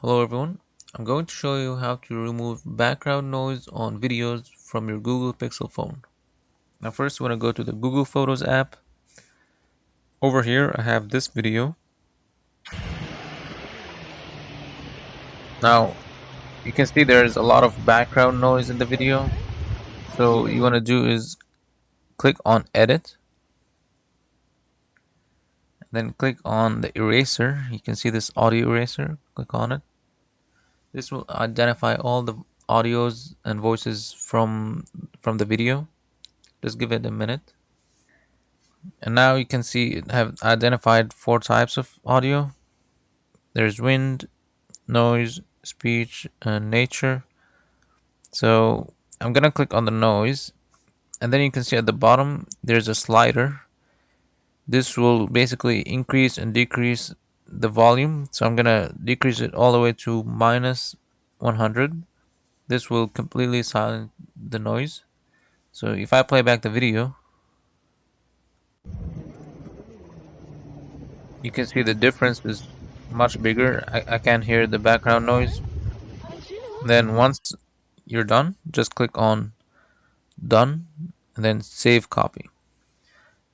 Hello everyone, I'm going to show you how to remove background noise on videos from your Google Pixel phone. Now first you want to go to the Google Photos app. Over here I have this video. Now you can see there's a lot of background noise in the video. So what you want to do is click on edit, then click on the eraser. You can see this audio eraser, click on it. This will identify all the audios and voices from the video. Just give it a minute. And now you can see it have identified four types of audio. There's wind, noise, speech, and nature. So I'm gonna click on the noise, and then you can see at the bottom there's a slider. This will basically increase and decrease the volume. So I'm gonna decrease it all the way to minus 100. This will completely silence the noise. So if I play back the video, you can see the difference is much bigger. I can't hear the background noise. Then once you're done, just click on done and then save copy.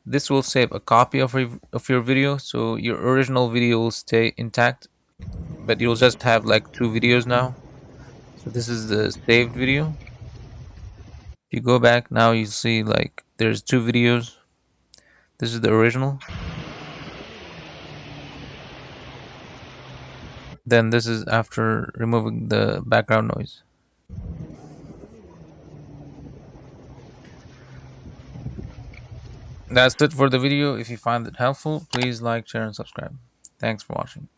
This will save a copy of your video, so your original video will stay intact, but you'll just have like two videos now. So this is the saved video. If you go back now, you see like there's two videos. This is the original. Then this is after removing the background noise. That's it for the video. If you find it helpful, please like, share, and subscribe. Thanks for watching.